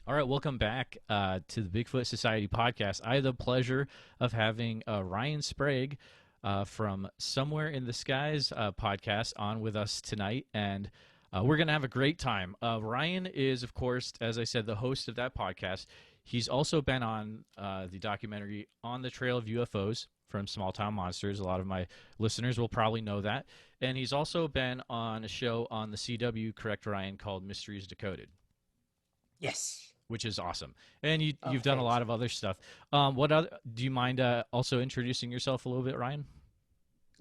All right, welcome back to the Bigfoot Society podcast. I had the pleasure of having Ryan Sprague from Somewhere in the Skies podcast on with us tonight, and we're going to have a great time. Ryan is, of course, as I said, the host of that podcast. He's also been on the documentary On the Trail of UFOs from Small Town Monsters. A lot of my listeners will probably know that. And he's also been on a show on the CW, correct, Ryan, called Mysteries Decoded, Yes. which is awesome. And Oh, you've done a thanks. lot of other stuff. What other? Do you mind also introducing yourself a little bit, Ryan?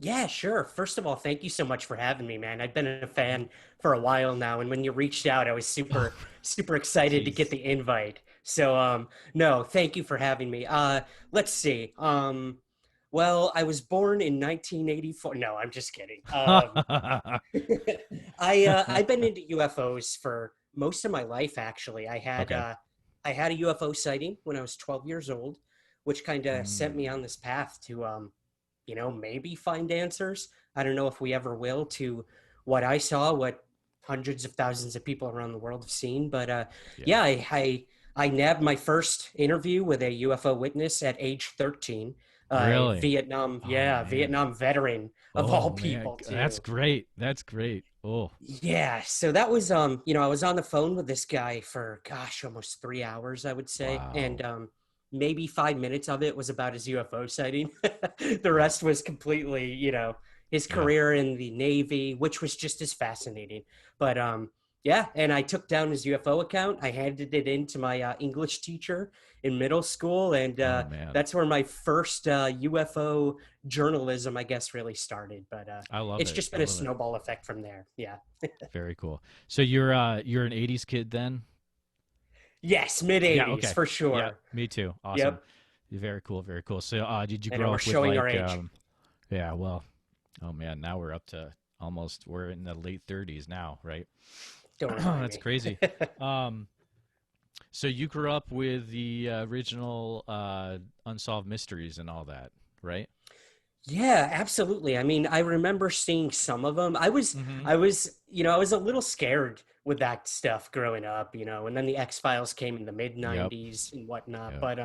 Yeah, sure. First of all, thank you so much for having me, man. I've been a Mhm. fan for a while now, and when you reached out, I was super, super excited to get Jeez. the invite. So, no, thank you for having me. Let's see. Well, I was born in 1984. No, I'm just kidding. I've been into UFOs for most of my life, actually. Okay. I had a UFO sighting when I was 12 years old, which kind of set me Mm. on this path to maybe find answers. I don't know if we ever will to what I saw, what hundreds of thousands of people around the world have seen. But Yeah. yeah, I nabbed my first interview with a UFO witness at age 13. Really? Vietnam, Oh yeah, man. Vietnam veteran of Oh all man. people That's too. great. That's great. Oh. Yeah, so that was I was on the phone with this guy for gosh, almost 3 hours, I would say. And Wow. maybe 5 minutes of it was about his UFO sighting. The Wow. rest was completely, his Yeah. career in the Navy, which was just as fascinating. But yeah, and I took down his UFO account. I handed it in to my English teacher in middle school, and Oh man. that's where my first UFO journalism, I guess, really started. But I love it's it. just I been a love it. snowball effect from there. Yeah. Very cool. So you're an 80s kid then? Yes, mid Yeah, 80s okay. for Yeah, sure. me too. Awesome. Yep. Very cool, very cool. So did you I know grow we're up with showing our like age. yeah, well, oh man, now we're up to almost we're in the late 30s now, right? Don't remind That's me. crazy. Um so you grew up with the original Unsolved Mysteries and all that, right? Yeah, absolutely. I mean, I remember seeing some of them. Mhm. I was a little scared with that stuff growing up, and then the X-Files came in the mid Yep. 90s and whatnot. Yep. But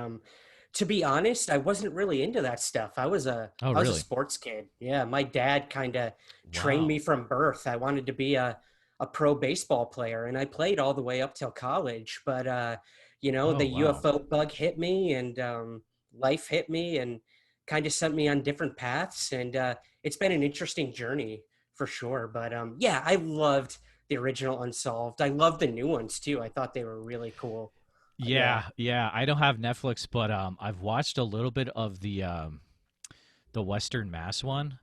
to be honest, I wasn't really into that stuff. Oh, I was a really? sports kid. Yeah, my dad kind of trained me Wow. from birth. I wanted to be a pro baseball player, and I played all the way up till college. But Oh, the wow. UFO bug hit me, and life hit me, and kind of sent me on different paths. And it's been an interesting journey for sure. But yeah, I loved the original Unsolved. I love the new ones too. I thought they were really cool. Yeah. Yeah, yeah. I don't have Netflix, but I've watched a little bit of the Western Mass one,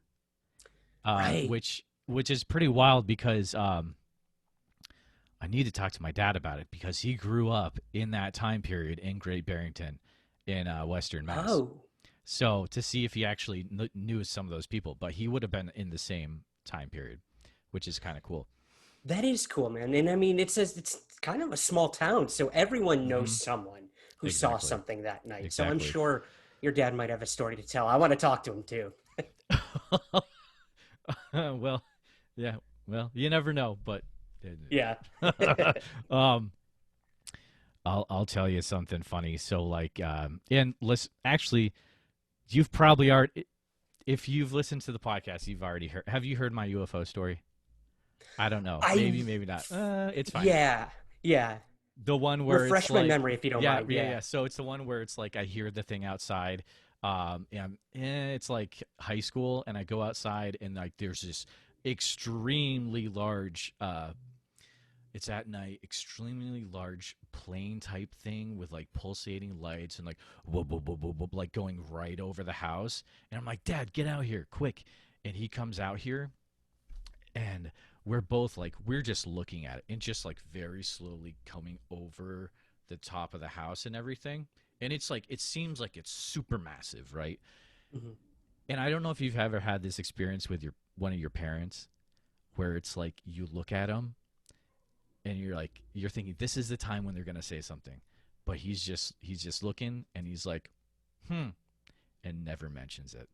Right. which is pretty wild because I need to talk to my dad about it because he grew up in that time period in Great Barrington in Western Mass. Oh, So to see if he actually knew some of those people, but he would have been in the same time period, which is kind of cool. that is cool, man. And I mean, it's kind of a small town, so everyone knows Hmm. someone who saw Exactly. something that night. So I'm Exactly. sure your dad might have a story to tell. I want to talk to him too. Well, yeah. Well, you never know, but Yeah. um, I'll tell you something funny. So like, and let's actually, you've probably already, if you've listened to the podcast, you've already heard. Have you heard my UFO story? I don't know. I Maybe, maybe not. It's fine. yeah. Yeah. The one where it's Refresh my like, memory if you don't yeah, mind. yeah, Yeah. yeah. So it's the one where it's like I hear the thing outside. And it's like high school, and I go outside, and like there's this extremely large it's at night, extremely large plane type thing with like pulsating lights and like whoop, whoop, whoop, whoop, whoop, like going right over the house. And I'm like, Dad, get out here quick. And he comes out here, and we're both like, we're just looking at it and just like very slowly coming over the top of the house and everything. And it's like, it seems like it's super massive, right? Mhm. And I don't know if you've ever had this experience with your one of your parents where it's like you look at them and you're like you're thinking this is the time when they're gonna say something, but he's just looking and he's like, and never mentions it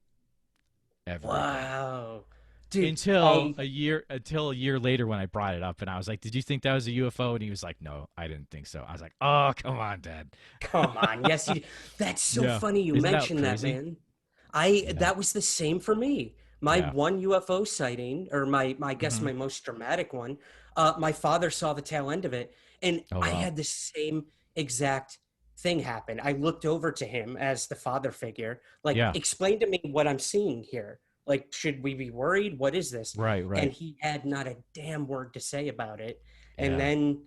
ever again. Wow. dude. Until a year later when I brought it up and I was like, "Did you think that was a UFO?" And he was like, "No, I didn't think so." I was like, "Oh, come on, Dad." Come on, yes, you. That's so Yeah, funny you isn't that mentioned that, crazy? man. I Yeah, that was the same for me. My yeah. one UFO sighting, or my I guess Hmm. my most dramatic one. My father saw the tail end of it, and Oh I wow. had the same exact thing happen. I looked over to him as the father figure, like, Yeah. explain to me what I'm seeing here. Like, should we be worried? What is this? Right. And Right. he had not a damn word to say about it. And Yeah. then,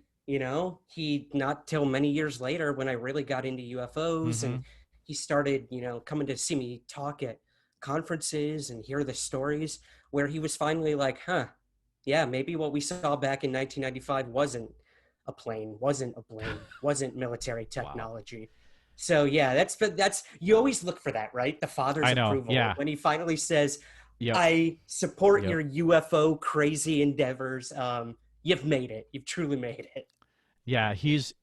he not till many years later when I really got into UFOs, and Hmm. he started, coming to see me talk at conferences and hear the stories, where he was finally like, huh, yeah, maybe what we saw back in 1995 wasn't a plane, wasn't a plane, wasn't military Wow. technology. So yeah, that's you always look for that, right? The father's I know. approval. And Yeah. when he finally says, Yep. I support Yep. your UFO crazy endeavors, you've made it. You've truly made it. Yeah. He's.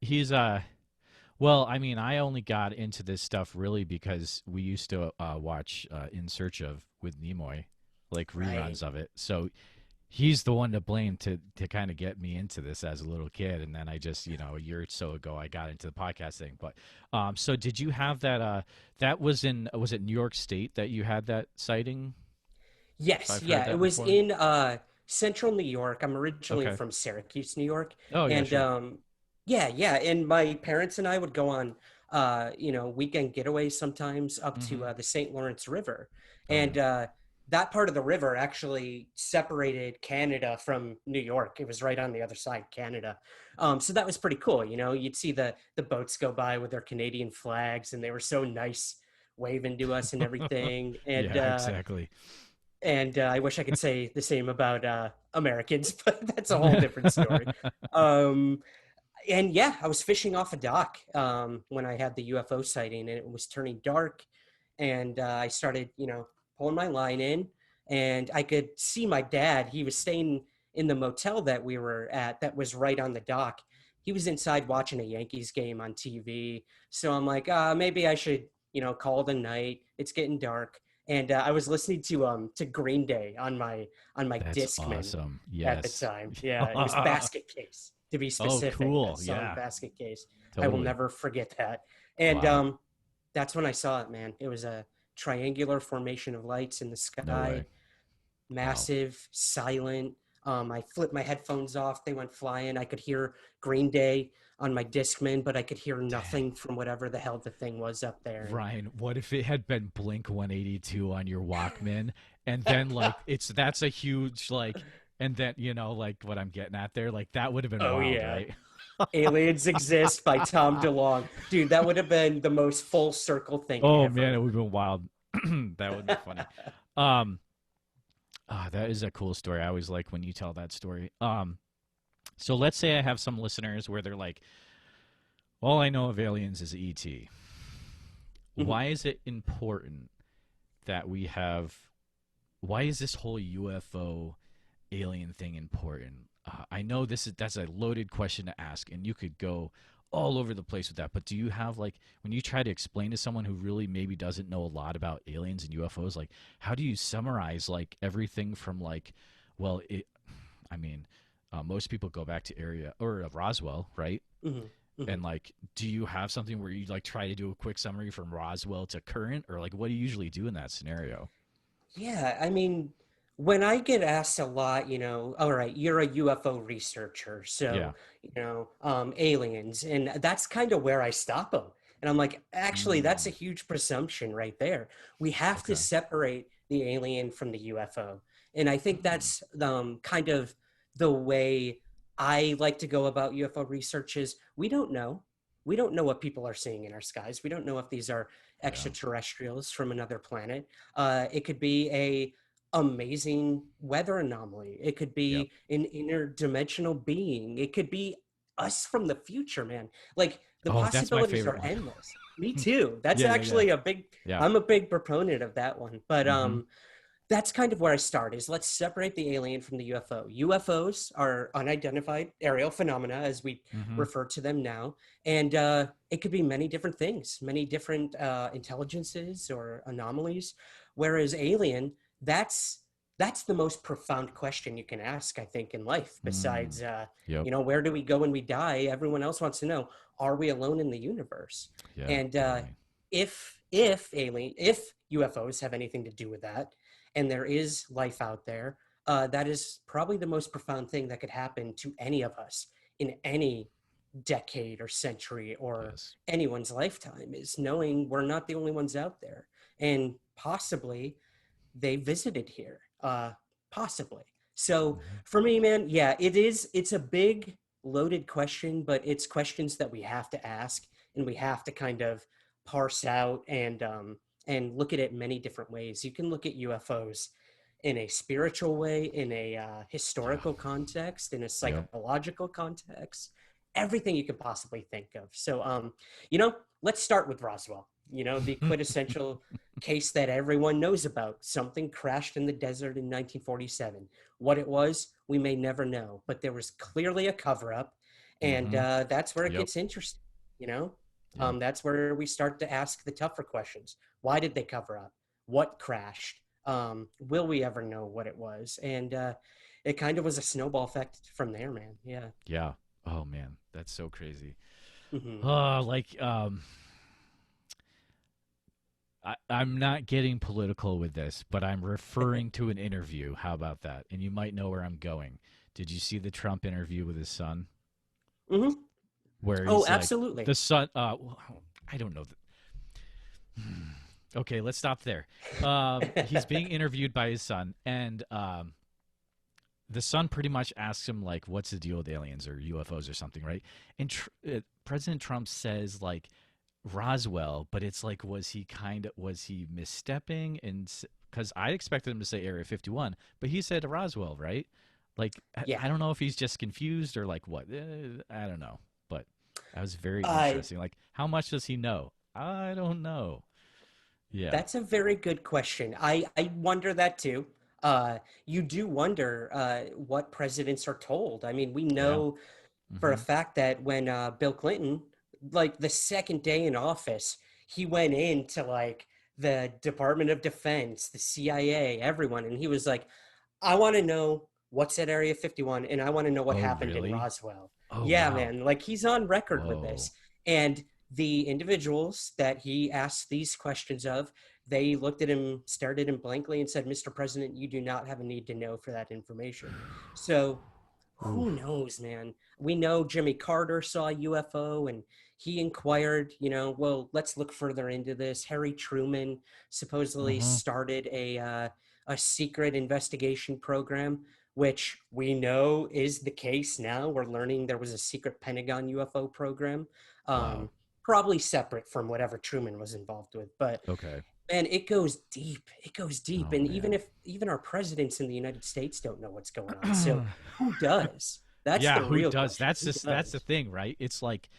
Well, I mean, I only got into this stuff really because we used to watch In Search of with Nimoy, like Right. reruns of it. So he's the one to blame to kind of get me into this as a little kid, and then I just a year or so ago I got into the podcast thing. But so did you have that? That was it New York State that you had that sighting? If Yes, I've heard yeah, it that was before. in central New York. I'm originally Okay. from Syracuse, New York, Oh yeah, and sure. yeah, yeah, and my parents and I would go on weekend getaways sometimes up to Mm-hmm. the St. Lawrence River, Oh yeah. and that part of the river actually separated Canada from New York. It was right on the other side, Canada. So that was pretty cool. You'd see the boats go by with their Canadian flags, and they were so nice, waving to us and everything, Yeah, exactly. I wish I could say the same about Americans, but that's a whole different story. Um, and yeah, I was fishing off a dock when I had the UFO sighting, and it was turning dark, and I started, pulling my line in, and I could see my dad. He was staying in the motel that we were at, that was right on the dock. He was inside watching a Yankees game on TV, so I'm like, maybe I should, call it a night. It's getting dark, and I was listening to Green Day on my That's Discman awesome. at the Yes. time. Yeah, it was Basket Case, to be Oh, specific. That cool. song Yeah, Basket Case. I will totally. never forget that. And Wow. that's when I saw it, man. It was a triangular formation of lights in the No way. sky, Wow. massive, silent. I flipped my headphones off. They went flying. I could hear Green Day on my Discman, but I could hear Dang. nothing from whatever the hell the thing was up there. And Ryan, what if it had been Blink 182 on your Walkman and then like that's a huge like and then like what I'm getting at there like that would have been oh wild, yeah, right? Aliens Exist by Tom DeLonge. Dude, that would have been the most full circle thing Oh man, it ever. would have been wild. That would be funny. Um that is a cool story. I always like when you tell that story. So let's say I have some listeners where they're like, all I know of aliens is ET. Mhm. Why is it important that we have why is this whole UFO alien thing important? I know that's a loaded question to ask, and you could go all over the place with that. But do you have like when you try to explain to someone who really maybe doesn't know a lot about aliens and UFOs, like how do you summarize like everything from like, well, I mean, most people go back to area or Roswell, right? Mhm. And Mhm. like, do you have something where you like try to do a quick summary from Roswell to current, or like what do you usually do in that scenario? Yeah, I mean, when I get asked a lot, all right, you're a UFO researcher, Yeah. so, aliens, and that's kind of where I stop them. And I'm like, actually, that's a Mm, huge presumption right there. We have to okay. separate the alien from the UFO. And I think Mm, that's kind of the way I like to go about UFO research is we don't know. We don't know what people are seeing in our skies. We don't know if these are yeah. extraterrestrials from another planet. It could be a amazing weather anomaly. It could Yep. be an interdimensional being. It could be us from the future, man. Like the Oh, that's my possibilities favorite are one. endless. Me too. That's Yeah, yeah, yeah. actually a big Yeah. I'm a big proponent of that one. But Mm-hmm. that's kind of where I start is let's separate the alien from the UFO. UFOs are unidentified aerial phenomena as we Mm-hmm. refer to them now. And it could be many different things, many different intelligences or anomalies. Whereas alien, that's that's the most profound question you can ask, I think, in life. Mm. Besides, Yep. where do we go when we die? Everyone else wants to know: are we alone in the universe? Yeah, And totally. if UFOs have anything to do with that, and there is life out there, that is probably the most profound thing that could happen to any of us in any decade or century or Yes. anyone's lifetime, is knowing we're not the only ones out there, and possibly they visited here, possibly. So Hmm. for me, man, yeah, it's a big loaded question, but it's questions that we have to ask, and we have to kind of parse out and look at it many different ways. You can look at UFOs in a spiritual way, in a Yeah. historical context, in a Yep. psychological context, everything you could possibly think of. So let's start with Roswell, the quintessential case that everyone knows about. Something crashed in the desert in 1947. What it was, we may never know, but there was clearly a cover up. And Hmm. that's where it Yep. gets interesting, you know? Yep. That's where we start to ask the tougher questions. Why did they cover up? What crashed? Will we ever know what it was? And it kind of was a snowball effect from there, man. Yeah. Yeah. Oh man, that's so crazy. Hmm. Like I'm not getting political with this, but I'm referring to an interview. How about that? And you might know where I'm going. Did you see the Trump interview with his son, Hmm. where Oh, he's like, absolutely. the son? Well, I don't know. Okay, let's stop there. He's being interviewed by his son, and the son pretty much asks him like, "What's the deal with aliens or UFOs or something?" Right? And President Trump says like Roswell, but it's like, was he misstepping? And because I expected him to say Area 51, but he said Roswell, right? Like Yeah. I don't know if he's just confused or like what. I don't know, but that was very Uh, interesting. Like, how much does he know? I don't know. Yeah. That's a very good question. I wonder that too. You do wonder what presidents are told. I mean, we Yeah. know for a Mm-hmm. fact that when Bill Clinton, like the second day in office, he went into like the Department of Defense, the CIA, everyone, and he was like, I want to know what's at Area 51, and I want to know what Oh, happened in really? Roswell. Oh, Yeah, wow. man. Like he's on record with Whoa. this. And the individuals that he asked these questions of, they looked at him, stared at him blankly, and said, Mr. President, you do not have a need to know for that information. So who Oof. knows, man? We know Jimmy Carter saw a UFO and he inquired, well, let's look further into this. Harry Truman supposedly Mm-hmm. started a secret investigation program, which we know is the case now. We're learning there was a secret Pentagon UFO program, Wow. um, probably separate from whatever Truman was involved with. But Okay. man, it goes deep. It goes deep. Oh, And man. even our presidents in the United States don't know what's going on. So who does? That's Yeah, the who real does? question. That's Who just that's the does? thing, right? It's like,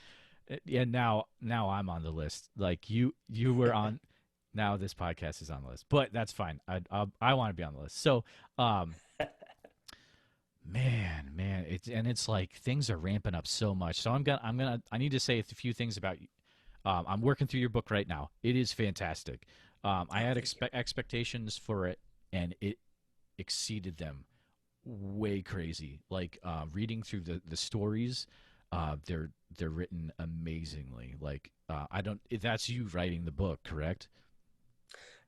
yeah. Now I'm on the list. Like you were on. Now this podcast is on the list, but that's fine. I want to be on the list. So, um, man, it's like things are ramping up so much. So I need to say a few things about. I'm working through your book right now. It is fantastic. I Oh, had thank you. expectations for it, and it exceeded them way crazy. Like reading through the stories, they're written amazingly. Like I don't. That's you writing the book, correct?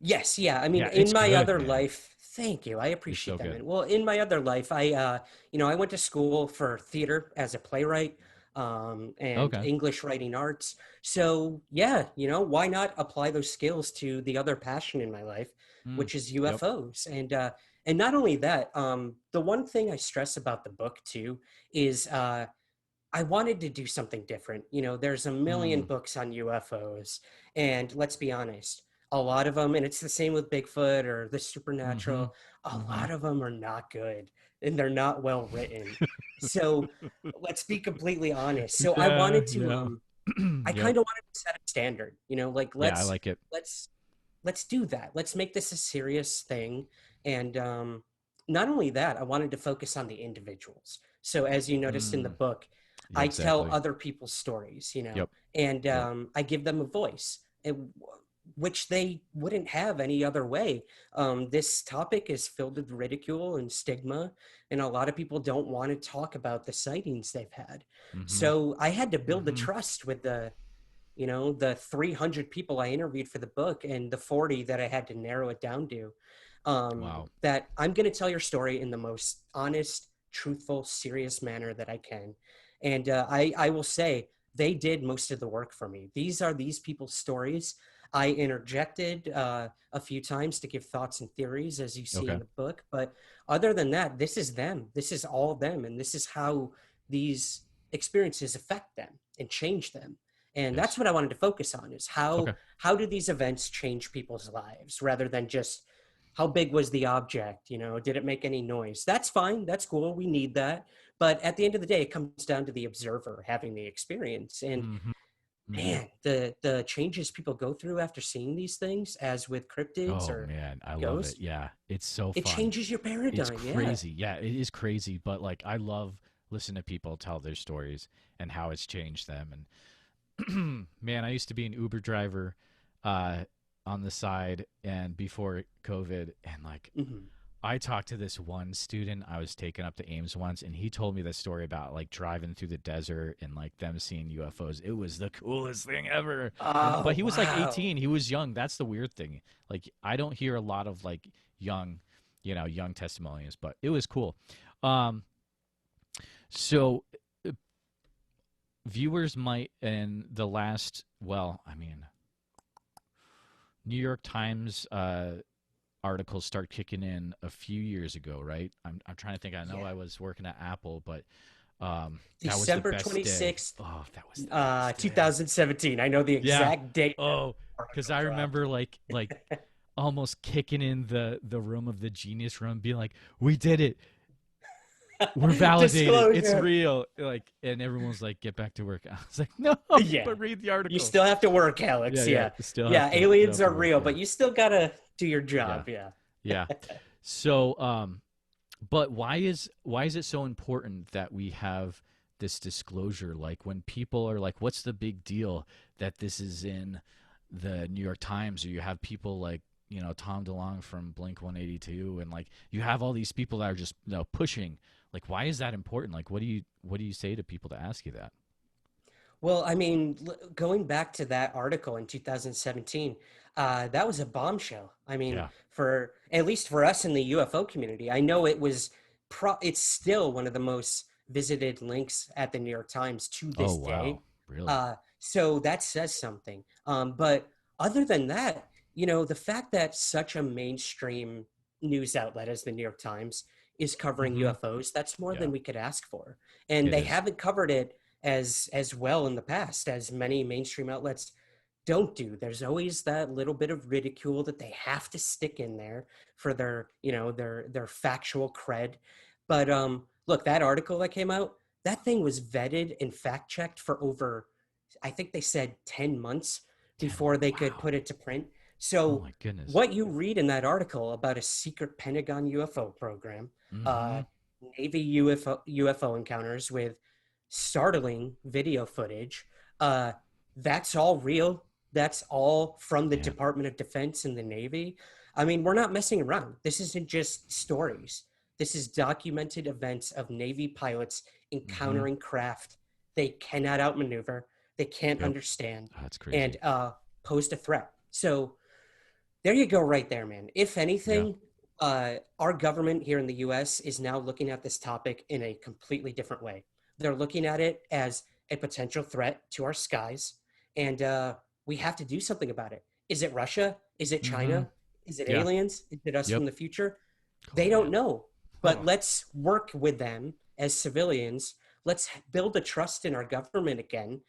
Yes, yeah. I mean, Yeah, in it's my good, other man. life, thank you. I It's appreciate so that, good. man. Well, in my other life, I went to school for theater as a playwright, and Okay. English writing arts. So yeah, why not apply those skills to the other passion in my life, Mm, which is yep. UFOs. And not only that, the one thing I stress about the book too is I wanted to do something different. There's a million Mm, books on UFOs, and let's be honest, a lot of them, and it's the same with Bigfoot or the mm-hmm. supernatural, a Mm-hmm. lot of them are not good and they're not well written. So let's be completely honest. So I Yeah. wanted to, Yeah. I Yep. kind of wanted to set a standard, like Yeah, I like it. let's, let's do that. Let's make this a serious thing. And not only that, I wanted to focus on the individuals. So as you noticed in the Mm, book, yeah, I tell exactly. other people's stories, Yep. and Yep. I give them a voice. And which they wouldn't have any other way. This topic is filled with ridicule and stigma, and a lot of people don't want to talk about the sightings they've had. Mm-hmm. So I had to build the Mm-hmm. trust with the 300 people I interviewed for the book and the 40 that I had to narrow it down to. Wow. That I'm going to tell your story in the most honest, truthful, serious manner that I can. And I will say they did most of the work for me. These are these people's stories. I interjected a few times to give thoughts and theories, as you see in Okay. the book. But other than that, this is them. This is all them. And this is how these experiences affect them and change them. And that's Yes. what I wanted to focus on, is Okay. how do these events change people's lives, rather than just how big was the object, did it make any noise? That's fine, that's cool, we need that. But at the end of the day, it comes down to the observer having the experience. And Mm-hmm. Mm-hmm. man, the changes people go through after seeing these things, as with cryptids Oh or man, I love it. ghosts, Yeah, it's so it fun. changes your It's paradigm. Yeah. crazy. Yeah, it is crazy, but like I love listening to people tell their stories and how it's changed them. And man, I used to be an Uber driver uh on the side and before COVID, and like Hmm. I talked to this one student I was taking up to Ames once, and he told me this story about like driving through the desert and like them seeing UFOs. It was the coolest thing ever. And but Oh, he was like wow. 18. He was young. That's the weird thing. Like I don't hear a lot of like young, young testimonies, but it was cool. Um, so viewers might in the last, well, I mean, New York Times articles start kicking in a few years ago, right? I'm trying to think. I know Yeah. I was working at Apple, but that was the December best day. 26th, Oh, that was the best day. 2017. I know the Yeah. exact date Oh, that because article I dropped. remember like almost kicking in the room of the genius room, being like, "We did it. We're validated. It's Disclosure. real." Like, and everyone's like, "Get back to work." I was like, "No, Yeah. but read the You article." still have to work, Yeah, Alex. yeah. Yeah. Still Yeah. Aliens have to are work. real, Yeah, but you still got to do your yeah, job. Yeah. yeah. So, but why is it so important that we have this disclosure? Like when people are like, "What's the big deal that this is in the New York Times?" Or you have people like Tom DeLonge from Blink 182, and like you have all these people that are just pushing. Like, why is that important? Like, what do you say to people to ask you that? Well, I mean, going back to that article in 2017, that was a bombshell. I mean, Yeah. for at least for us in the UFO community, I know it's still one of the most visited links at the New York Times to Oh this day. wow, really? So that says something. But other than that, the fact that such a mainstream news outlet as the New York Times is covering Mm-hmm. UFOs, that's more Yeah, than we could ask for. And it they is. haven't covered it as well in the past as many mainstream outlets don't do. There's always that little bit of ridicule that they have to stick in there for their factual cred. But look, that article that came out, that thing was vetted and fact checked for over, I think they said 10 months 10. before they could Wow. put it to print. Oh So my goodness. what you read in that article about a secret Pentagon UFO program, Mm-hmm. uh, Navy UFO encounters with startling video footage. Uh, that's all real. That's all from the Man. Department of Defense and the Navy. I mean, we're not messing around. This isn't just stories. This is documented events of Navy pilots Mm-hmm. encountering craft they cannot outmaneuver, they can't Yep. understand, Oh, that's and crazy. posed a threat. So there you go, right there, man. If Yeah. anything, our government here in the US is now looking at this topic in a completely different way. They're looking at it as a potential threat to our skies, and we have to do something about it. Is it Russia? Is it Mm-hmm. China? Is it Yeah. aliens? Is it us Yep. from the future? Oh They don't man. know. But Oh. let's work with them as civilians. Let's build a trust in our government again,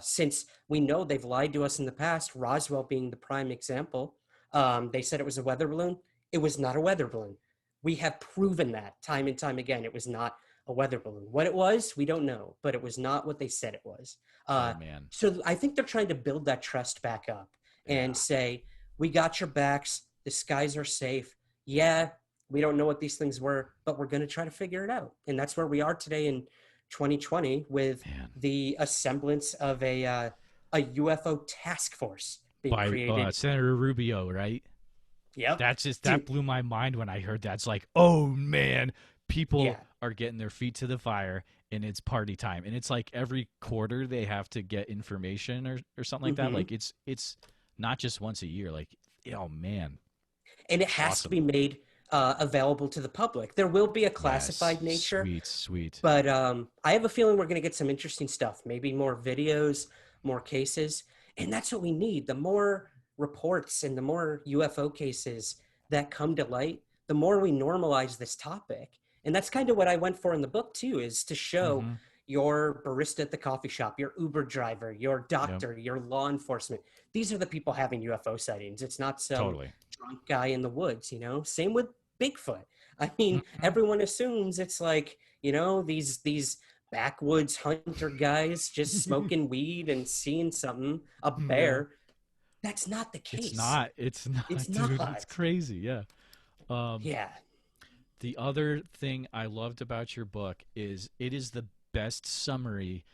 since we know they've lied to us in the past, Roswell being the prime example. They said it was a weather balloon. It was not a weather balloon. We have proven that time and time again. It was not a weather balloon. What it was, we don't know, but it was not what they said it was. Oh Uh, man. so I think they're trying to build that trust back up and Yeah. say, we got your backs. The skies are safe. Yeah, we don't know what these things were, but we're going to try to figure it out. And that's where we are today in 2020 with Man. the semblance of a UFO task force being by created. Senator Rubio, right? Yep. That Dude, blew my mind when I heard that. It's like, oh man, people yeah. are getting their feet to the fire and it's party time. And it's like every quarter they have to get information or something like that. Hmm. Like it's not just once a year. Like, oh man, And it it's has to awesome. be made available to the public. There will be a Yes, classified nature, sweet, sweet. but I have a feeling we're going to get some interesting stuff. Maybe more videos, more cases, and that's what we need. The more reports and the more UFO cases that come to light, the more we normalize this topic. And that's kind of what I went for in the book too, is to show Mm-hmm. your barista at the coffee shop, your Uber driver, your Yep, doctor, your law enforcement. These are the people having UFO sightings. It's not some totally. drunk guy in the woods, you know? Same with Bigfoot. I mean, Mm-hmm. everyone assumes it's like, you know, these backwoods hunter guys just smoking weed and seeing something, a Yeah, bear. That's not the it's case. not. It's It's not, dude. It's not. crazy. Yeah. Um, Yeah. The other thing I loved about your book is it is the best summary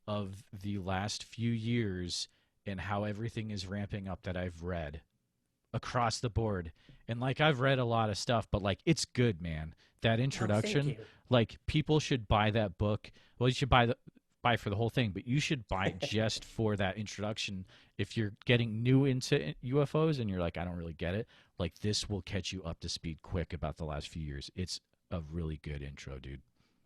of the last few years and how everything is ramping up that I've read across the board. And like I've read a lot of stuff, but like it's good, man. That Oh, thank introduction, you. like people should buy that book. Well, you should buy for the whole thing, but you should buy it just for that introduction. If you're getting new into UFOs and you're like, I don't really get it, like this will catch you up to speed quick about the last few years. It's a really good intro, dude.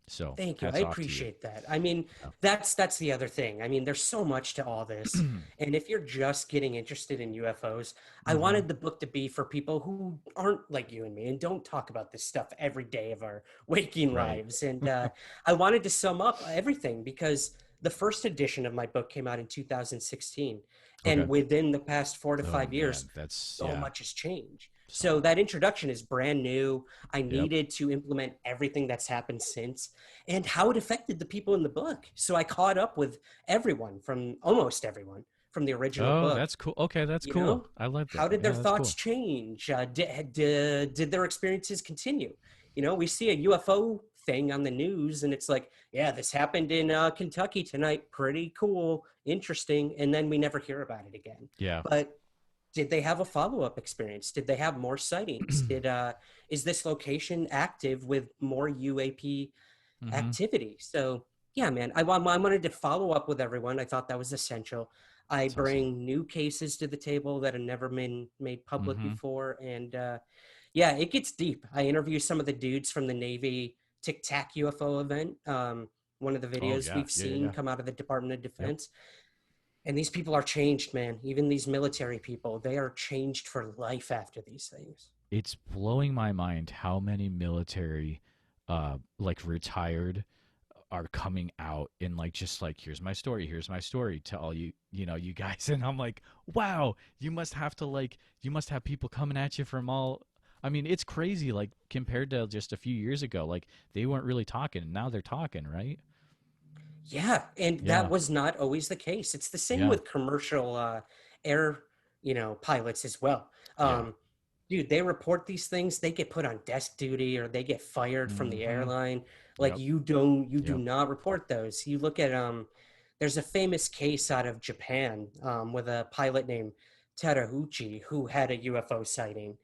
So Thank you. I hats off to you. appreciate that. I mean, Yeah. that's the other thing. I mean, there's so much to all this. And if you're just getting interested in UFOs, I Mm-hmm. wanted the book to be for people who aren't like you and me and don't talk about this stuff every day of our waking Right. lives. And I wanted to sum up everything because the first edition of my book came out in 2016. Okay. And within the past four to Oh five years, man, that's so yeah, much has changed. so So that much. introduction is brand new. I Yep. needed to implement everything that's happened since and how it affected the people in the book. So I caught up with everyone from almost everyone from the original Oh, book. that's cool. Okay, that's You cool. know, I like how that. did their Yeah, that's thoughts cool. change? Did their experiences continue? You know, we see a UFO thing on the news and it's like, yeah, this happened in Kentucky tonight. Pretty cool, interesting. And then we never hear about it again. Yeah. But did they have a follow-up experience? Did they have more sightings? Did is this location active with more UAP Mm-hmm. activity? So yeah, man, I wanted to follow up with everyone. I thought that was essential. I That's awesome. bring new cases to the table that have never been made public Mm-hmm. before, and yeah, it gets deep. I interview some of the dudes from the Navy Tic Tac UFO event. One of the Oh videos yeah. we've Yeah. Yeah. seen Yeah. come out of the Department of Yep. Defense. And these people are changed, man. Even these military people, they are changed for life after these things. It's blowing my mind how many military, like retired, are coming out and like just like here's my story to all you you guys, and I'm like, wow, you must have people coming at you from all. I mean, it's crazy. Like compared to just a few years ago, like they weren't really talking, and now they're talking, right? Yeah, and that Yeah. was not always the case. It's the same Yeah. with commercial air, you know, pilots as well. Yeah. Um, dude, they report these things, they get put on desk duty or they get fired from the Mm-hmm. airline. Like Yep. you do Yep. not report those. You look at there's a famous case out of Japan with a pilot named Terauchi who had a UFO sighting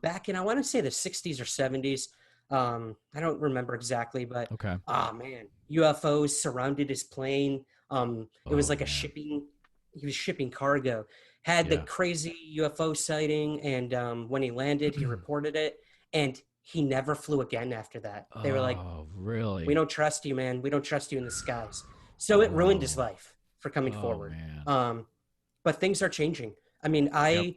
back in I want to say the 60s or 70s. I don't remember exactly, but Okay. ah man, UFOs surrounded his plane. It was Oh like a man. shipping. He was shipping cargo. Had the Yeah. crazy UFO sighting, and when he landed, he reported it, and he never flew again after that. They were like, Oh "We really? don't trust you, man. We don't trust you in the skies." So it ruined his Oh. life for coming Oh forward. man. Um, but things are changing. I mean, Yep.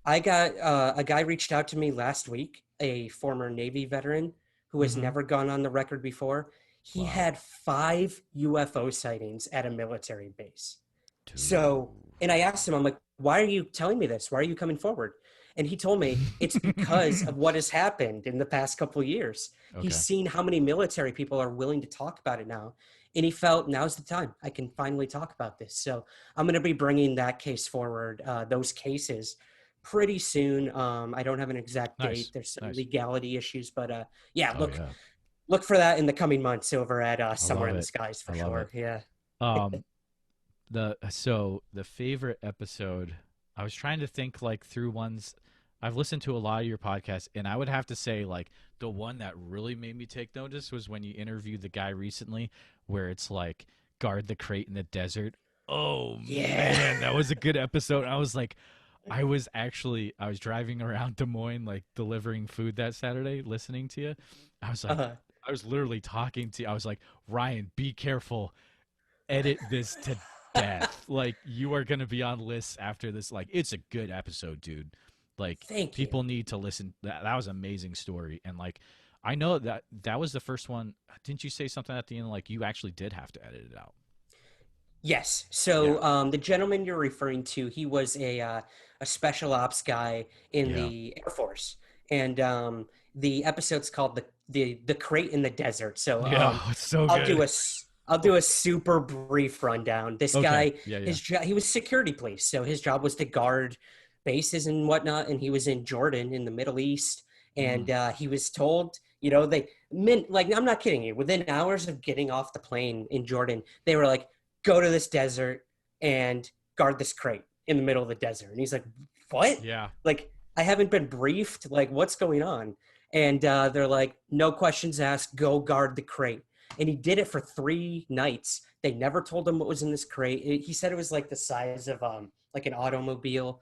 I got a guy reached out to me last week, a former Navy veteran who has Mm-hmm. never gone on the record before. He Wow. had 5 UFO sightings at a military base. So, Dude. and I asked him, I'm like, why are you telling me this? Why are you coming forward? And he told me it's because of what has happened in the past couple of years. He's Okay. seen how many military people are willing to talk about it now. And he felt now's the time. I can finally talk about this. So I'm going to be bringing that case forward, those cases pretty soon. I don't have an exact date. Nice. There's some Nice. legality issues, but yeah, Oh yeah. look for that in the coming months over at I Somewhere love in the it. Skies I for love it. sure. Yeah. Um the favorite episode I was trying to think like through ones. I've listened to a lot of your podcasts, and I would have to say like the one that really made me take notice was when you interviewed the guy recently, where it's like guard the crate in the desert. Oh Yeah. man, that was a good episode. I was like, I was driving around Des Moines like delivering food that Saturday, listening to you. I was like, Uh, I was literally talking to you. I was like, Ryan, be careful, edit this to death. Like you are gonna be on lists after this. Like it's a good episode, dude. Like Thank you. people need to listen. That was an amazing story, and like I know that was the first one. Didn't you say something at the end? Like you actually did have to edit it out. Yes. Yeah. So the gentleman you're referring to, he was a special ops guy in Yeah. the Air Force, and the episode's called the crate in the desert. So Yeah. It's so I'll do good. I'll do a super brief rundown. This Okay. guy, Yeah. Yeah. his job, he was security police, so his job was to guard bases and whatnot. And he was in Jordan in the Middle East, Mm-hmm. and he was told, you know, they meant like I'm not kidding you. Within hours of getting off the plane in Jordan, they were like, "Go to this desert and guard this crate in the middle of the desert." And he's like, "What? Yeah. Like, I haven't been briefed. Like, what's going on?" And they're like, "No questions asked. Go guard the crate." And he did it for 3 nights. They never told him what was in this crate. He said it was like the size of like an automobile.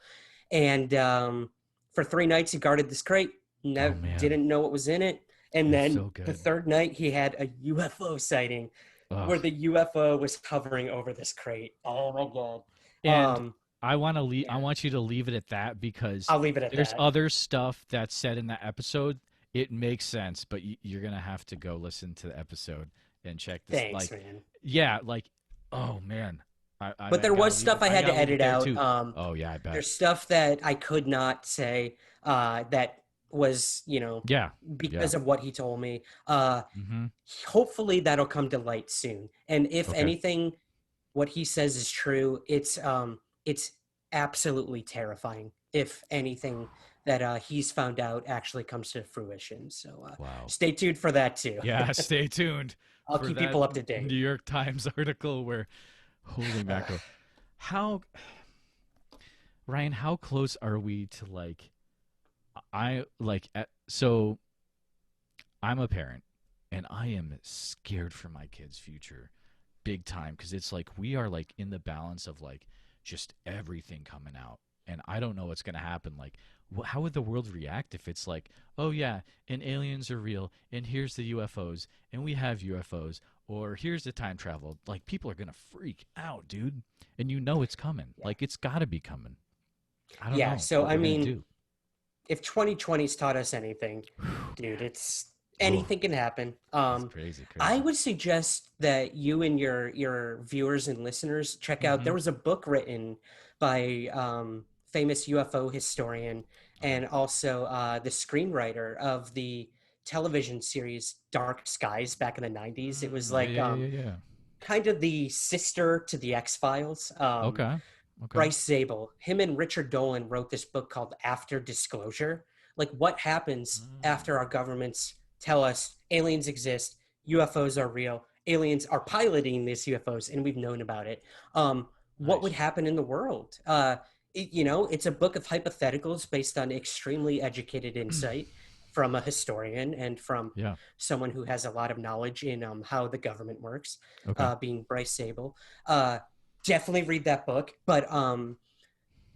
And for 3 nights, he guarded this crate. Oh man, Didn't know what was in it. And it's then so the good. third night, he had a UFO sighting Ugh. where the UFO was hovering over this crate. Oh my god. And Um, I want to leave. I yeah, want you to leave it at that because I'll leave it at there's that. other stuff that's said in that episode. It makes sense, but you're gonna have to go listen to the episode and check this. Thanks, Like, man. yeah, like, oh man, But I there gotta was leave it. stuff I I had to gotta leave it edit there out. too. Oh yeah, I bet. There's stuff that I could not say that was, Yeah, yeah. because of what he told me. Mm-hmm. Hopefully that'll come to light soon. And if Okay. anything, what he says is true, it's absolutely terrifying if anything that he's found out actually comes to fruition. So Wow. stay tuned for that too. Yeah, stay tuned I'll for keep that people up to New date. York Times article where, holy mackerel, how Ryan, how close are we to like I like so I'm a parent and I am scared for my kids' future big time because it's like we are like in the balance of like just everything coming out and I don't know what's going to happen like how would the world react if it's like oh yeah and aliens are real and here's the UFOs and we have UFOs or here's the time travel like people are going to freak out dude and you know it's coming Yeah. like it's got to be coming I don't Yeah. know So what I we're going to mean, do. if 2020's taught us anything, dude, it's Oh, anything can happen. it's crazy, I crazy. would suggest that you and your viewers and listeners check out. Mm-hmm. There was a book written by famous UFO historian Okay. and also the screenwriter of the television series Dark Skies back in the 90s. It was Yeah, like yeah, yeah, yeah. kind of the sister to the X Files. Okay. Okay. Bryce Zabel, him and Richard Dolan wrote this book called After Disclosure. Like, what happens Mm, after our governments tell us aliens exist, UFOs are real, aliens are piloting these UFOs, and we've known about it. What would nice. happen in the world? It's a book of hypotheticals based on extremely educated insight from a historian and from Yeah. someone who has a lot of knowledge in how the government works, Okay. being Bryce Zabel. Definitely read that book. But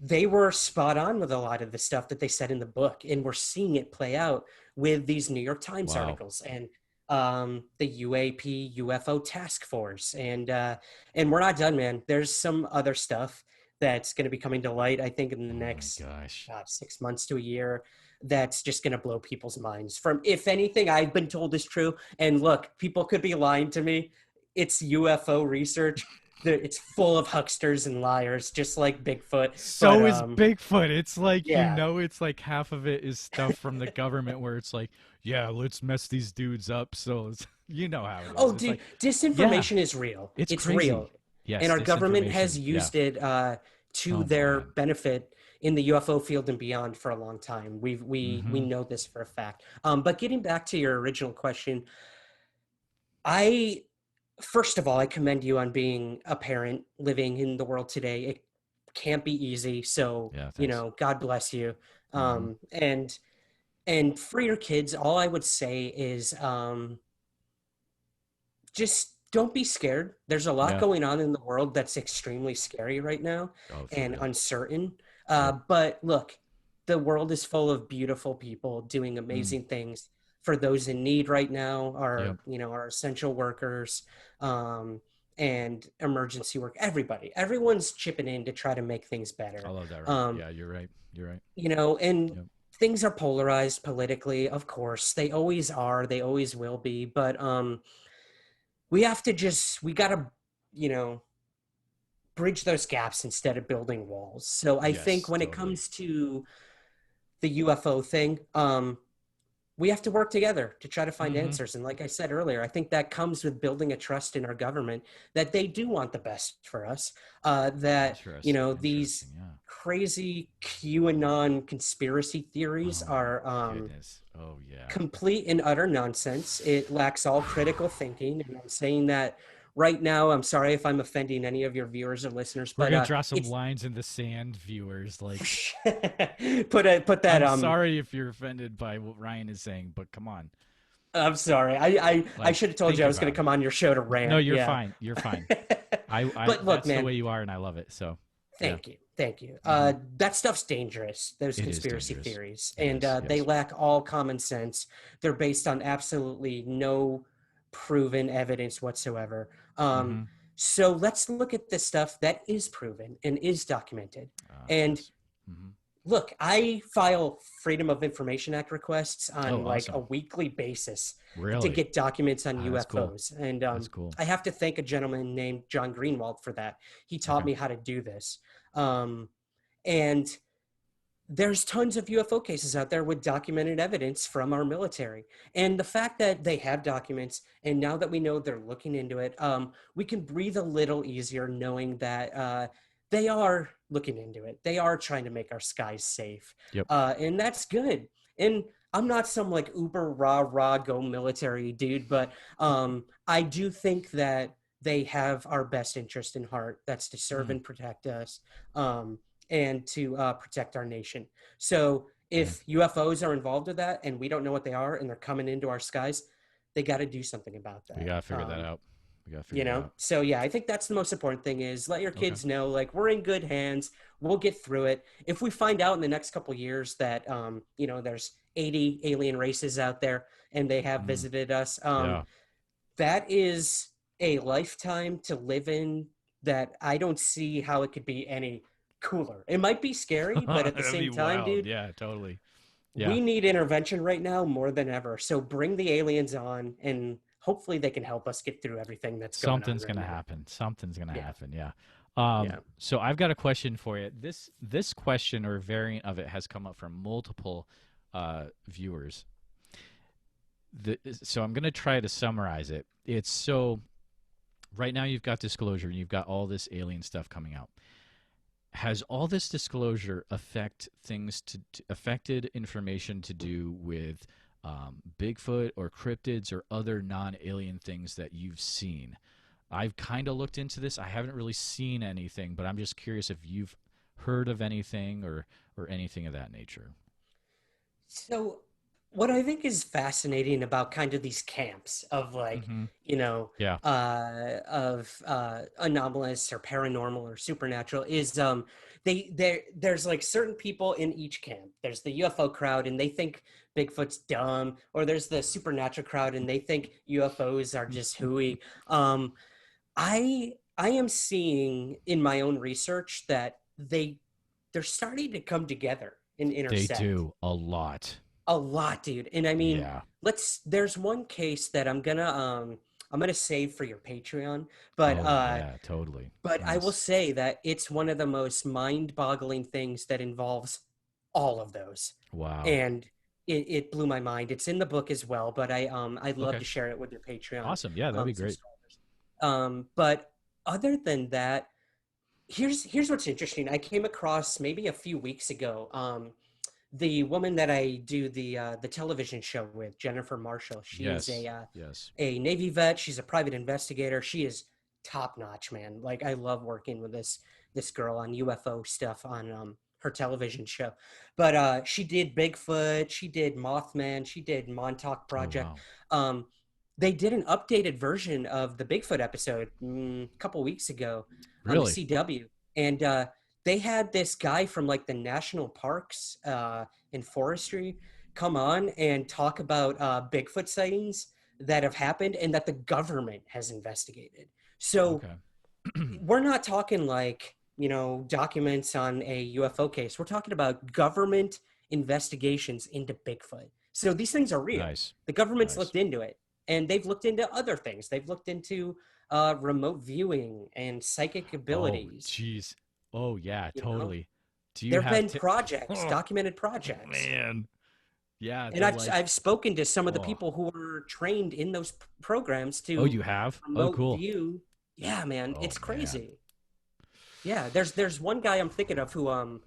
they were spot on with a lot of the stuff that they said in the book, and we're seeing it play out with these New York Times Wow. articles and the UAP UFO task force, and we're not done, man. There's some other stuff that's going to be coming to light, I think, in the Oh my next gosh. 6 months to a year. That's just going to blow people's minds. From if anything I've been told is true, and look, people could be lying to me. It's UFO research. It's full of hucksters and liars, just like Bigfoot. But So is Bigfoot. It's like yeah. it's like half of it is stuff from the government where it's like, yeah, let's mess these dudes up. So it's, you know how it is. Oh, It's dude, like, yeah, disinformation is real. it's It's real, crazy. and Yes, our government disinformation. has Yeah. used it to Oh their man. benefit in the UFO field and beyond for a long time. We Mm-hmm. know this for a fact. But getting back to your original question, I first of all I commend you on being a parent living in the world today. can't be easy. So, Yeah, you thanks. know, God bless you. Mm-hmm. And for your kids, all I would say is just don't be scared. There's a lot Yeah. going on in the world that's extremely scary right now Oh, for and real. uncertain. Yep. But look, the world is full of beautiful people doing Mm. amazing things for those in need right now, Yep. our, you know, our essential workers, um, and emergency work. Everyone's chipping in to try to make things I better. love that, Ryan. Um, Yeah, you're right. You're right. you know, and Yep. things are polarized politically, of course. They always are, they always will be, but we gotta, you know, bridge those gaps instead of building walls. So I think Yes, when it totally. comes to the UFO thing, we have to work together to try to find Mm-hmm. answers. And like I said earlier, I think that comes with building a trust in our government that they do want the best for us. That, you Interesting. know, Interesting. these Yeah. crazy QAnon conspiracy theories Oh my are goodness. Oh yeah. complete and utter nonsense. It lacks all critical thinking. And I'm saying that right now. I'm sorry if I'm offending any of your viewers or listeners, We're but gonna draw some it's lines in the sand, viewers. Like, put that I'm sorry if you're offended by what Ryan is saying, but come on. I'm sorry. I Like, should have told you think I was going to about it. come on your show to No, rant. you're Yeah. fine. You're fine. I But look, that's the man, way you are, and I love it. So, yeah. thank you. Thank you. Mm-hmm. That stuff's dangerous, those It is conspiracy dangerous. theories. It And is. they Yes. lack all common sense. They're based on absolutely no proven evidence whatsoever. Um, Mm-hmm. so let's look at the stuff that is proven and is documented. And Yes. Mm-hmm. look, I file Freedom of Information Act requests Oh, on like a awesome. weekly basis to Really? get documents on That's cool. UFOs. And That's cool. I have to thank a gentleman named John Greenwald for that. He taught Okay. me how to do this. Um, and there's tons of UFO cases out there with documented evidence from our military. And the fact that they have documents, and now that we know they're looking into it, we can breathe a little easier knowing that they are looking into it. They are trying to make our skies safe. Yep. And that's good. And I'm not some like uber rah rah go military dude, but I do think that they have our best interest in heart. That's to serve Mm. and protect us. Um, and to protect our nation. So Yeah. if UFOs are involved with that and we don't know what they are and they're coming into our skies, they got to do something about We that. gotta figure that out. We gotta You figure that know, out. so yeah, I think that's the most important thing is let your Okay. kids know like we're in good hands. We'll get through it. If we find out in the next couple years that you know, there's 80 alien races out there and they have Mm. visited us, Yeah. that is a lifetime to live in that I don't see how it could be any cooler. It might be scary, but at the That'd be same time, wild. dude, Yeah. Totally. Yeah. we need intervention right now more than ever. So bring the aliens on and hopefully they can help us get through everything that's going on Something's right gonna now. happen. Something's gonna Yeah. happen. Yeah. Yeah. So I've got a question for you. This question or variant of it has come up from multiple viewers. So I'm gonna try to summarize it. It's so right now you've got disclosure and you've got all this alien stuff coming out. Has all this disclosure affected information to do with Bigfoot or cryptids or other non-alien things that you've seen? I've kind of looked into this. I haven't really seen anything, but I'm just curious if you've heard of anything or anything of that nature. So what I think is fascinating about kind of these camps of like, Mm-hmm. you know, Yeah. of anomalous or paranormal or supernatural is there's like certain people in each camp. There's the UFO crowd and they think Bigfoot's dumb, or there's the supernatural crowd and they think UFOs are just hooey. Um, I am seeing in my own research that they're starting to come together and They intersect do a lot. a lot, dude. And I mean, Yeah. there's one case that I'm gonna save for your Patreon, but Oh yeah, totally. I will Nice. say that it's one of the most mind-boggling things that involves all of those. Wow. And it blew my mind. It's in the book as well, but I'd love Okay. to share it with your Patreon Awesome. Yeah, that'd be great. subscribers. But other than that, here's what's interesting. I came across maybe a few weeks ago. The woman that I do the television show with, Jennifer Marshall. She is Yes. Yes. a Navy vet. She's a private investigator. She is top notch, man. Like I love working with this this girl on UFO stuff on her television show. But she did Bigfoot, she did Mothman, she did Montauk Oh Project. wow. Um, they did an updated version of the Bigfoot episode a couple weeks ago on the Really? CW, and they had this guy from like the national parks and forestry come on and talk about Bigfoot sightings that have happened and that the government has investigated. So Okay. we're not talking like, documents on a UFO case. We're talking about government investigations into Bigfoot. So these things are real. Nice. The government's Nice. looked into it, and they've looked into other things. They've looked into remote viewing and psychic Oh, abilities. jeez. Oh, yeah, You know, totally. Do you there have have been to? projects, Oh, documented projects. man. Yeah, And they're I've like, I've spoken to some of the oh, people who were trained in those programs oh, to you have? Oh, remote cool. view. Yeah, man, Oh, it's man. crazy. Yeah, there's one guy I'm thinking of who oh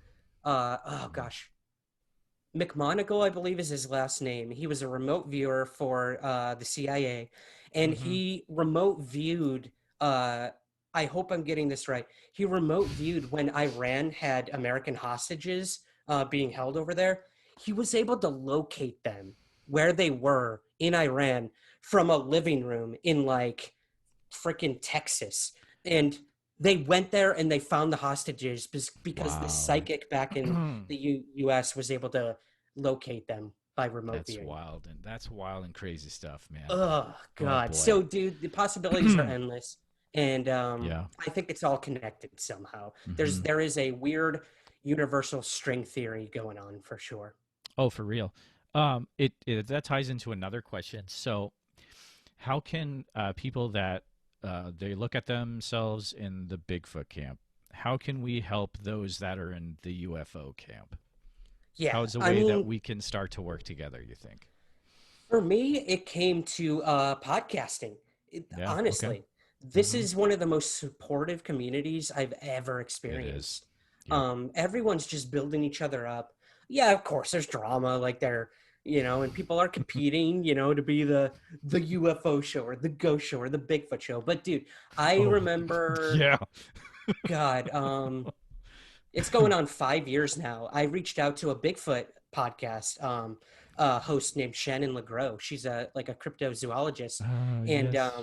Mm. gosh, McMonagle, I believe is his last name. He was a remote viewer for the CIA, and Mm-hmm. he remote viewed. I hope I'm getting this right. He remote viewed when Iran had American hostages being held over there. He was able to locate them where they were in Iran from a living room in like freaking Texas. And they went there and they found the hostages because the Wow. psychic back in the US was able to locate them by remote That's viewing. wild. And that's wild and crazy stuff, man. Oh Oh, God. boy. So dude, the possibilities are endless. And Yeah. I think it's all connected somehow. Mm-hmm. There is a weird universal string theory going on for sure. Oh, for real. It that ties into another question. So, how can people that they look at themselves in the Bigfoot camp? How can we help those that are in the UFO camp? Yeah. How is a I way that mean, we can start to work together? You think? for me, it came to podcasting. Yeah. Okay. Honestly, this Mm-hmm. is one of the most supportive communities I've ever It is. experienced. Yep. Everyone's just building each other up. Yeah, of course, there's drama, like and people are competing, to be the UFO show or the ghost show or the Bigfoot show. But dude, I Oh, remember, yeah. God, it's going on 5 years now. I reached out to a Bigfoot podcast host named Shannon LeGros. She's a cryptozoologist and Yes.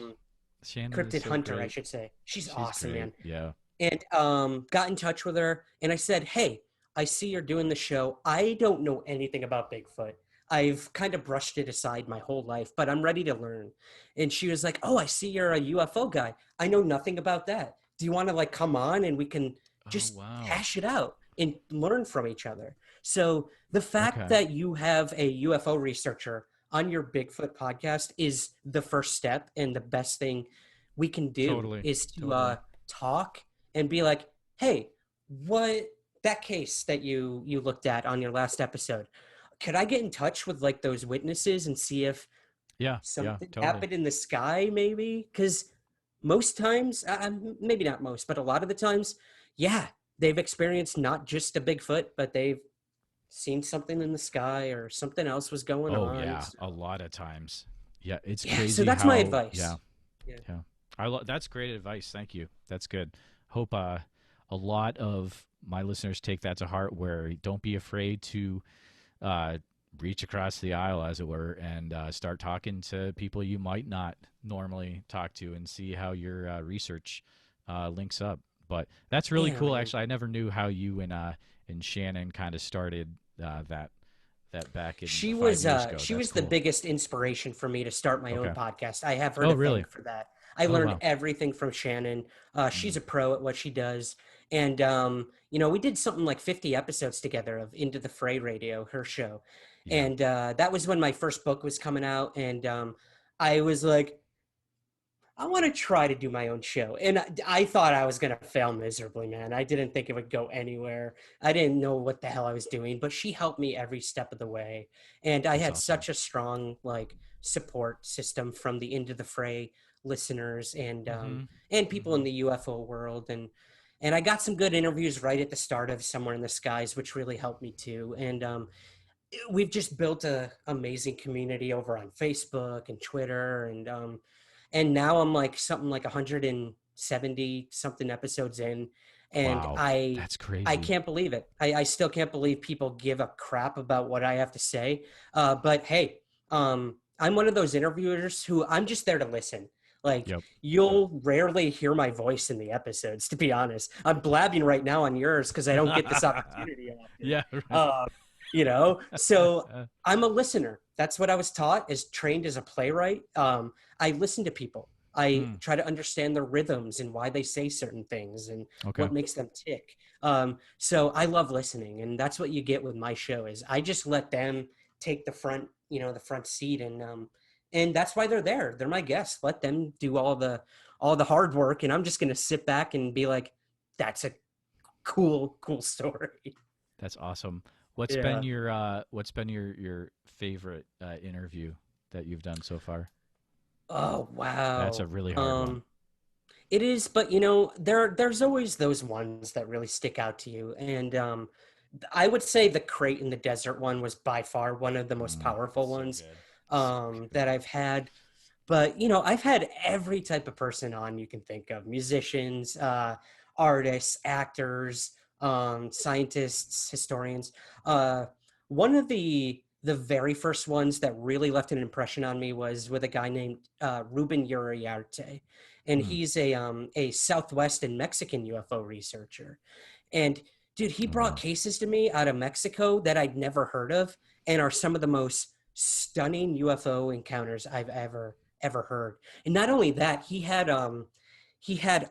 Shannon is cryptid so hunter, I great. should say. She's She's awesome, great. man. Yeah. And got in touch with her, and I said, "Hey, I see you're doing the show. I don't know anything about Bigfoot. I've kind of brushed it aside my whole life, but I'm ready to learn." And she was like, "Oh, I see you're a UFO guy. I know nothing about that. Do you want to like come on and we can Oh, just wow. hash it out and learn from each other?" So the fact Okay. that you have a UFO researcher on your Bigfoot podcast is the first step, and the best thing we can do Totally. is to Totally. talk and be like, "Hey, what that case that you looked at on your last episode? Could I get in touch with like those witnesses and see if Yeah. Yeah. something Totally. happened in the sky, maybe?" Because most times, maybe not most, but a lot of the times, yeah, they've experienced not just a Bigfoot, but they've seen something in the sky or something else was going Oh on. yeah, So, a lot of times. Yeah, it's yeah, so crazy that's my how yeah, advice. Yeah. yeah. That's great advice. Thank you. That's good. Hope a lot of my listeners take that to heart where don't be afraid to uh reach across the aisle as it were and start talking to people you might not normally talk to and see how your research links up. But that's really Yeah, cool man. actually. I never knew how you and Shannon kind of started that back in 5 years ago. She That's was the cool. biggest inspiration for me to start my own Okay. podcast. I have her Oh, to really? thank for that. I Oh, learned wow. everything from Shannon. She's Mm, a pro at what she does. And we did something like 50 episodes together of Into the Fray Radio, her show. yeah. And that was when my first book was coming out. And I was like, I want to try to do my own show. And I thought I was going to fail miserably, man. I didn't think it would go anywhere. I didn't know what the hell I was doing, but she helped me every step of the way. And I That's had awesome. such a strong like support system from the Into the Fray listeners Mm-hmm. and people in Mm-hmm. the UFO world and I got some good interviews right at the start of Somewhere in the Skies, which really helped me too. And we've just built a amazing community over on Facebook and Twitter and now I'm like something like 170 something episodes in and Wow, that's I crazy. can't believe it. I still can't believe people give a crap about what I have to say. But hey, I'm one of those interviewers who I'm just there to listen. Like, Yep. you'll rarely hear my voice in the episodes, to be honest. I'm blabbing right now on yours because I don't get this opportunity often. Yeah. Right. Uh, so I'm a listener. That's what I was taught, is trained as a playwright. I listen to people. I Hmm. try to understand their rhythms and why they say certain things and Okay. what makes them tick. So I love listening, and that's what you get with my show. Is I just let them take the front seat, and that's why they're there. They're my guests. Let them do all the hard work, and I'm just gonna sit back and be like, "That's a cool story." That's awesome. Yeah. What's been your favorite interview that you've done so far? Oh That's a wow. really hard one. It is, but there's always those ones that really stick out to you, and I would say the crate in the desert one was by far one of the most powerful So ones good. So good. that I've had. But I've had every type of person on you can think of: musicians, artists, actors, scientists, historians. uh, One of the very first ones that really left an impression on me was with a guy named Ruben Uriarte, and Hmm. he's a Southwest and Mexican UFO researcher. And dude, he Oh brought wow. cases to me out of Mexico that I'd never heard of, and are some of the most stunning UFO encounters I've ever heard. And not only that, he had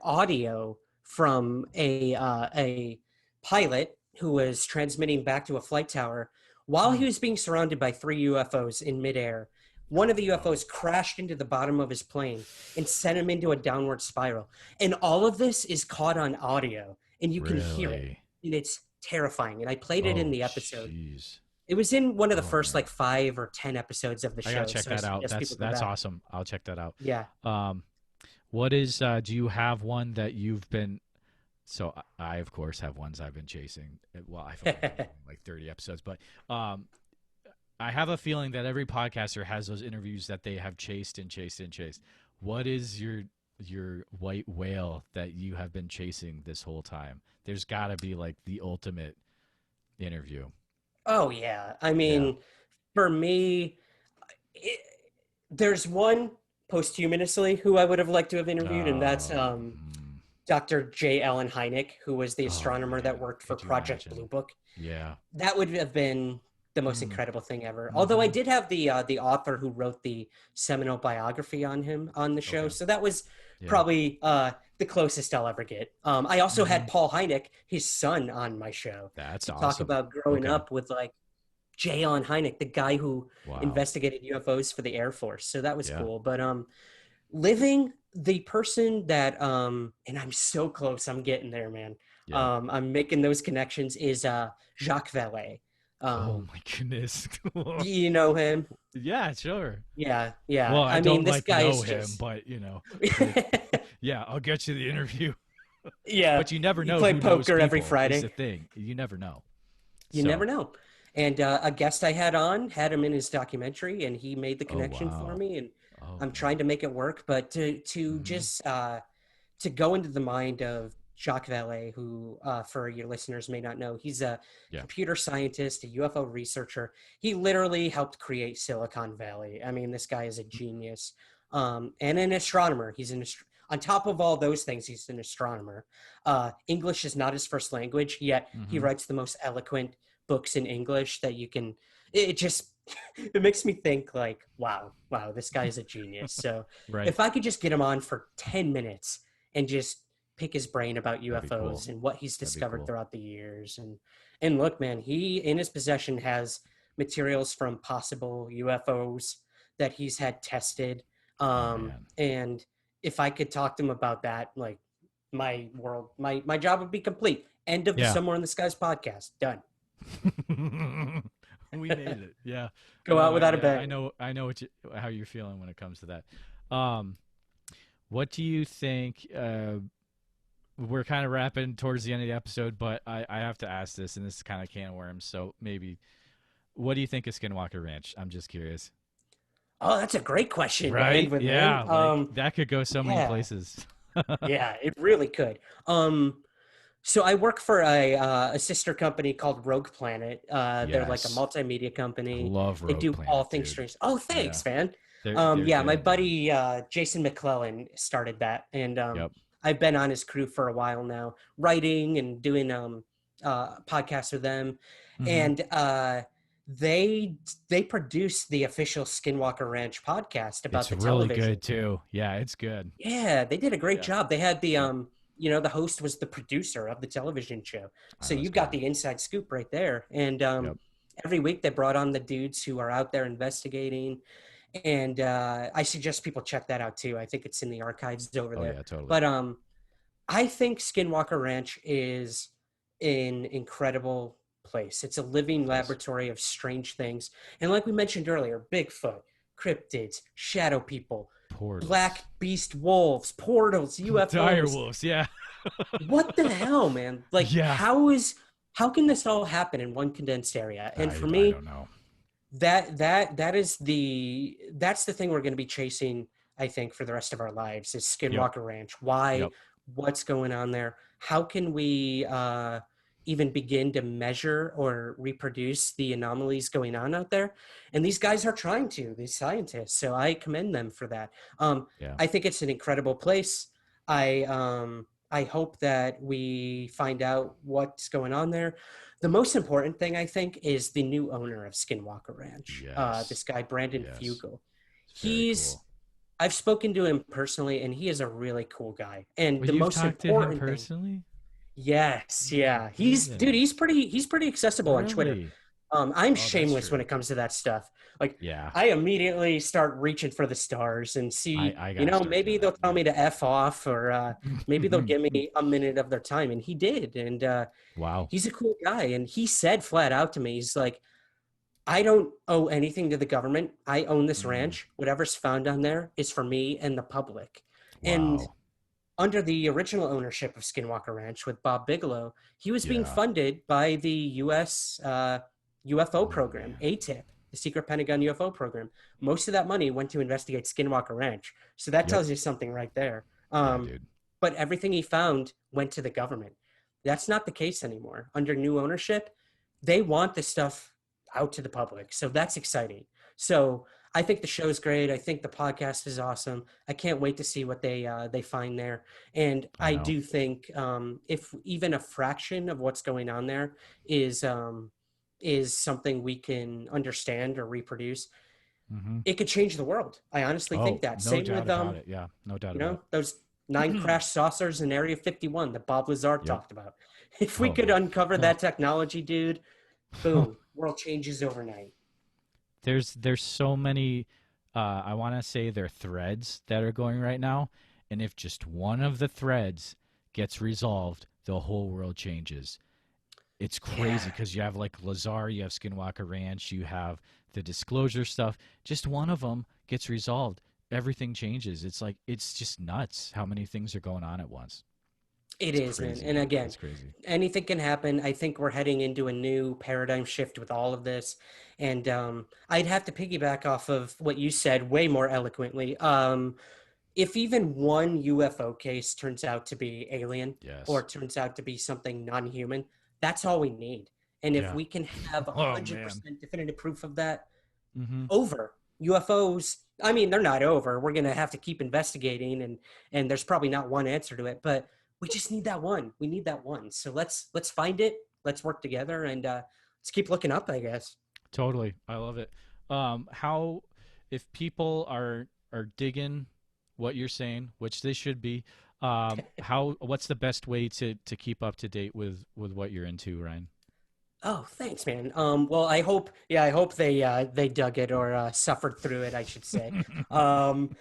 audio from a pilot who was transmitting back to a flight tower while Hmm. he was being surrounded by three UFOs in midair. One of Oh the no. UFOs crashed into the bottom of his plane and sent him into a downward spiral. And all of this is caught on audio, and you can hear it. Really? And it's terrifying. And I played it in Oh the episode. jeez. It was in one of the Oh first man. like 5 or 10 episodes of the I gotta show. check So I that out. suggest That's people go that's back. awesome. I'll check that out. Yeah. Um, what is? Do you have one that you've been? So I of course have ones I've been chasing. Well, I've only been doing like 30 episodes, but um, I have a feeling that every podcaster has those interviews that they have chased and chased and chased. What is your white whale that you have been chasing this whole time? There's got to be like the ultimate interview. Oh yeah. I Yeah. mean, for me, it, there's one posthumously who I would have liked to have interviewed, and that's Hmm. Dr. J. Allen Hynek, who was the Oh astronomer that man, worked for could you Project imagine? Blue Book. Yeah. That would have been the most Mm. incredible thing ever. Although I Hmm. did have the author who wrote the seminal biography on him on the show, Okay. so that was Yeah. probably the closest I'll ever get. I also Hmm. had Paul Hynek, his son, on my show That's to talk awesome. about growing Okay. up with like J. Allen Hynek, the guy who Wow. investigated UFOs for the Air Force. So that was Yeah. cool. But living the person that and I'm so close, I'm getting there, man. Yeah. I'm making those connections, is Jacques Vallée. Oh um my goodness. do you know him? Yeah, sure. Yeah, yeah, Well, I I mean, don't this like guy know is him, just but the yeah, I'll get you the interview. yeah, But you never you know play who knows poker every people is Friday. the thing. You never know. You never So, know. And a guest I had on had him in his documentary, and he made the oh connection for wow. me. And Oh I'm trying man. to make it work. But to Hmm. just to go into the mind of Jacques Vallée, who for your listeners may not know, he's a Yeah. computer scientist, a UFO researcher. He literally helped create Silicon Valley. I mean, this guy is a genius, and an astronomer. On top of all those things, he's an astronomer. English is not his first language, yet he Hmm. writes the most eloquent books in English that you can. It just it makes me think like, wow, this guy is a genius. So Right. if I could just get him on for 10 minutes and just pick his brain about That'd be cool. UFOs and what he's That'd be discovered cool. throughout the years. And look, man, he in his possession has materials from possible UFOs that he's had tested. Oh man. And if I could talk to him about that, like, my job would be complete. End of the Yeah. Somewhere in the Skies podcast. Done. We made it. Yeah. Go No, out I, without a yeah, bang. I know how you're feeling when it comes to that. What do you think we're kind of wrapping towards the end of the episode, but I have to ask this, and this is kind of can of worms, so maybe what do you think of Skinwalker Ranch? I'm just curious. Oh, that's a great question to end Right? with, man. Yeah, like that could go so many Yeah, places. yeah, it really could. Um, So I work for a sister company called Rogue Planet. They're like a Yes. multimedia I company. love They Rogue do all Planet, things dude. strange. Oh, Yeah. thanks, man. They're Yeah, my good, man. buddy Jason McClellan started that, and Yep. I've been on his crew for a while now, writing and doing podcasts with them, Mm-hmm. and they they produce the official Skinwalker Ranch podcast about It's the really television. good too. Yeah, it's good. Yeah, they did a great Yeah. job. They had the Yep. the host was the producer of the television show. I So you was got good. the inside scoop right there. And Yep. every week they brought on the dudes who are out there investigating. And I suggest people check that out too. I think it's in the archives over Oh there. yeah, totally. But I think Skinwalker Ranch is an incredible place. It's a living It is. laboratory of strange things. And like we mentioned earlier, Bigfoot, cryptids, shadow people, black Portals. beast wolves, portals, Dire UFOs. wolves, yeah. What the hell, man? Like Yeah. how can this all happen in one condensed area? And for I me, don't know. that's the thing we're going to be chasing, I think, for the rest of our lives is Yep. Skinwalker Ranch. Why? Yep. What's going on there? How can we even begin to measure or reproduce the anomalies going on out there? And these guys are trying to, these scientists. So I commend them for that. Yeah. I think it's an incredible place. I hope that we find out what's going on there. The most important thing, I think, is the new owner of Skinwalker Ranch, Yes. this guy, Brandon Yes. Fugel. It's very He's, cool. I've spoken to him personally, and he is a really cool guy. And Well, the you've most talked to him important thing, personally? yes, yeah, dude, Amazing. he's pretty accessible on Twitter. Really? I'm Oh, that's shameless when true. it comes to that stuff. Like, Yeah. I immediately start reaching for the stars and I see, I gotta start maybe doing they'll that. tell me to F off or maybe they'll Yep. give me a minute of their time. And he did. And Wow. he's a cool guy. And he said flat out to me, he's like, I don't owe anything to the government. I own this Mm. ranch. Whatever's found on there is for me and the public. And Wow. under the original ownership of Skinwalker Ranch with Bob Bigelow, he was being Yeah. funded by the U.S. UFO Oh program, man. ATIP, the Secret Pentagon UFO program. Most of that money went to investigate Skinwalker Ranch. So that Yep. tells you something right there. Yeah, dude. But everything he found went to the government. That's not the case anymore. Under new ownership, they want this stuff out to the public. So that's exciting. So I think the show's great. I think the podcast is awesome. I can't wait to see what they find there. And I I know. do think if even a fraction of what's going on there is something we can understand or reproduce, Mm-hmm. it could change the world. I honestly think Oh, that. no Same doubt with about it. Yeah, no doubt about those 9 it. crash saucers in Area 51 that Bob Lazar Yep. talked about. If we Oh could man. uncover Well, that technology, dude, boom, world changes overnight. there's so many I want to say they're threads that are going right now, and if just one of the threads gets resolved, the whole world changes. It's crazy Yeah, because you have like Lazar, you have Skinwalker Ranch, you have the disclosure stuff. Just one of them gets resolved, everything changes. It's like it's just nuts how many things are going on at once. it It's is, man. crazy, And dude. again, It's crazy. anything can happen. I think we're heading into a new paradigm shift with all of this. And I'd have to piggyback off of what you said way more eloquently. If even one UFO case turns out to be alien or Yes. turns out to be something non-human, that's all we need. And if Yeah. we can have Oh man. 100% definitive proof of that, Mm-hmm. over UFOs, I mean, they're not over. We're going to have to keep investigating and there's probably not one answer to it, but we just need that one. We need that one. So let's find it. Let's work together and let's keep looking up, I guess. Totally. I love it. How if people are digging what you're saying, which they should be, how what's the best way to keep up to date with what you're into, Ryan? Oh, thanks, man. Well, I hope they dug it or suffered through it, I should say. Um,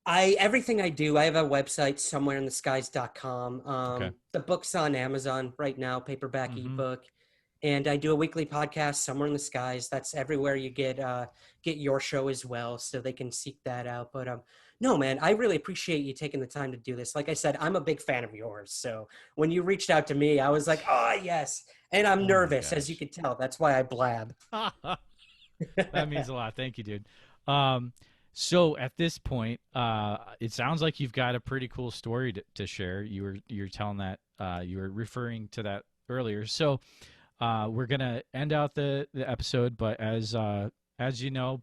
everything I do, I have a website, somewhereintheskies.com. Okay. The book's on Amazon right now, paperback Mm-hmm. ebook. And I do a weekly podcast, Somewhere in the Skies. That's everywhere you get your show as well, so they can seek that out. But no, man, I really appreciate you taking the time to do this. Like I said, I'm a big fan of yours. So when you reached out to me, I was like, oh yes. And I'm Oh my nervous, as you gosh. can tell. That's why I blab. That means a lot. Thank you, dude. Um, So at this point, it sounds like you've got a pretty cool story to share. You're telling that you were referring to that earlier. So we're gonna end out the episode, but as you know,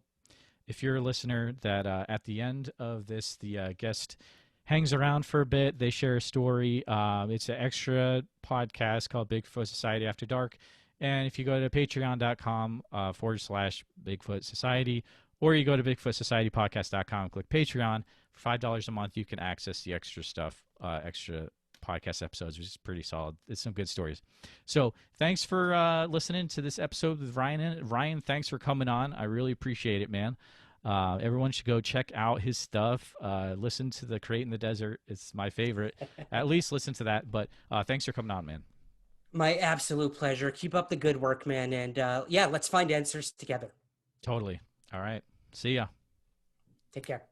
if you're a listener, that at the end of this, the guest hangs around for a bit. They share a story. It's an extra podcast called Bigfoot Society After Dark. And if you go to patreon.com /Bigfoot Society, or you go to BigfootSocietyPodcast.com, click Patreon, for $5 a month, you can access the extra stuff, extra podcast episodes, which is pretty solid. It's some good stories. So thanks for listening to this episode with Ryan. Ryan, thanks for coming on. I really appreciate it, man. Everyone should go check out his stuff. Listen to the Crate in the Desert. It's my favorite. At least listen to that. But thanks for coming on, man. My absolute pleasure. Keep up the good work, man. And yeah, let's find answers together. Totally. All right. See ya. Take care.